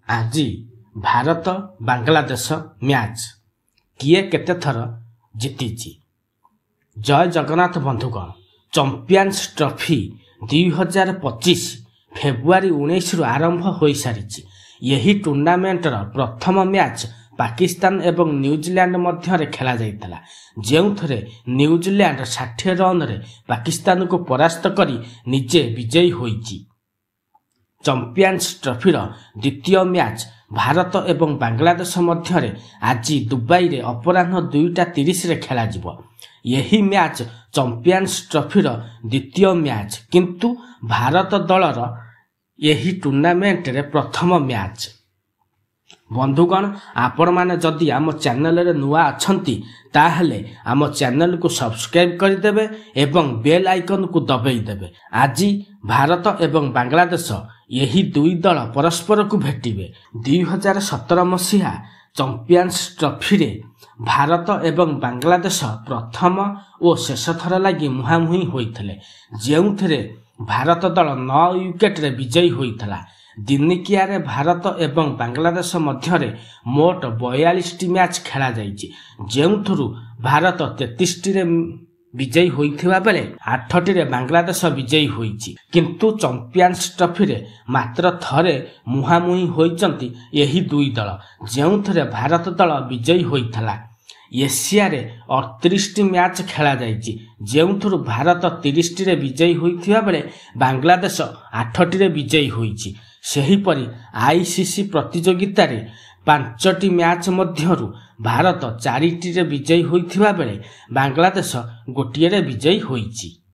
ଆଜି ଭାରତ ବାଂଲାଦେଶ ମ୍ୟାଚ୍ କିଏ କେତେ ଥର ଜିତିଛି। ଜୟ ଜଗନ୍ନାଥ ବନ୍ଧୁଗଣ। ଚମ୍ପିଆନ୍ସ ଟ୍ରଫି 2025 ଫେବୃଆରୀ 19ରୁ ଆରମ୍ଭ ହୋଇସାରିଛି। ଏହି ଟୁର୍ଣ୍ଣାମେଣ୍ଟର ପ୍ରଥମ ମ୍ୟାଚ୍ ପାକିସ୍ତାନ ଏବଂ ନ୍ୟୁଜିଲ୍ୟାଣ୍ଡ ମଧ୍ୟରେ ଖେଳାଯାଇଥିଲା, ଯେଉଁଥିରେ ନ୍ୟୁଜିଲ୍ୟାଣ୍ଡ 60 ରନରେ ପାକିସ୍ତାନକୁ ପରାସ୍ତ କରି ନିଜେ ବିଜୟୀ ହୋଇଛି। ଚମ୍ପିଆନ୍ସ ଟ୍ରଫିର ଦ୍ୱିତୀୟ ମ୍ୟାଚ୍ ଭାରତ ଏବଂ ବାଂଲାଦେଶ ମଧ୍ୟରେ ଆଜି ଦୁବାଇରେ ଅପରାହ୍ନ 2:30ରେ ଖେଳାଯିବ। ଏହି ମ୍ୟାଚ୍ ଚମ୍ପିଆନ୍ସ ଟ୍ରଫିର ଦ୍ୱିତୀୟ ମ୍ୟାଚ୍, କିନ୍ତୁ ଭାରତ ଦଳର ଏହି ଟୁର୍ଣ୍ଣାମେଣ୍ଟରେ ପ୍ରଥମ ମ୍ୟାଚ୍। ବନ୍ଧୁଗଣ, ଆପଣମାନେ ଯଦି ଆମ ଚ୍ୟାନେଲରେ ନୂଆ ଅଛନ୍ତି ତାହେଲେ ଆମ ଚ୍ୟାନେଲକୁ ସବସ୍କ୍ରାଇବ୍ କରିଦେବେ ଏବଂ ବେଲ୍ ଆଇକନକୁ ଦବାଇ ଦେବେ। ଆଜି ଭାରତ ଏବଂ ବାଂଲାଦେଶ ଏହି ଦୁଇ ଦଳ ପରସ୍ପରକୁ ଭେଟିବେ। 2017 ମସିହା ଚମ୍ପିଆନ୍ସ ଟ୍ରଫିରେ ଭାରତ ଏବଂ ବାଂଲାଦେଶ ପ୍ରଥମ ଓ ଶେଷ ଥର ଲାଗି ମୁହାଁମୁହିଁ ହୋଇଥିଲେ, ଯେଉଁଥିରେ ଭାରତ ଦଳ 9 ୱିକେଟରେ ବିଜୟୀ ହୋଇଥିଲା। ଦିନିକିଆରେ ଭାରତ ଏବଂ ବାଂଲାଦେଶ ମଧ୍ୟରେ ମୋଟ 42ଟି ମ୍ୟାଚ୍ ଖେଳାଯାଇଛି, ଯେଉଁଥିରୁ ଭାରତ 33ଟିରେ ବିଜୟୀ ହୋଇଥିବା ବେଳେ 8ଟିରେ ବାଂଲାଦେଶ ବିଜୟୀ ହୋଇଛି। କିନ୍ତୁ ଚମ୍ପିଆନ୍ସ ଟ୍ରଫିରେ ମାତ୍ର ଥରେ ମୁହାଁମୁହିଁ ହୋଇଛନ୍ତି ଏହି ଦୁଇ ଦଳ, ଯେଉଁଥିରେ ଭାରତ ଦଳ ବିଜୟୀ ହୋଇଥିଲା। ଏସିଆରେ 38ଟି ମ୍ୟାଚ୍ ଖେଳାଯାଇଛି, ଯେଉଁଥିରୁ ଭାରତ 30ଟିରେ ବିଜୟୀ ହୋଇଥିବା ବେଳେ ବାଂଲାଦେଶ 8ଟିରେ ବିଜୟୀ ହୋଇଛି। ସେହିପରି ICC ପ୍ରତିଯୋଗିତାରେ 5ଟି ମ୍ୟାଚ୍ ମଧ୍ୟରୁ ଭାରତ 4ଟିରେ ବିଜୟୀ ହୋଇଥିବା ବେଳେ ବାଂଲାଦେଶ 1ଟିରେ ବିଜୟୀ ହୋଇଛି।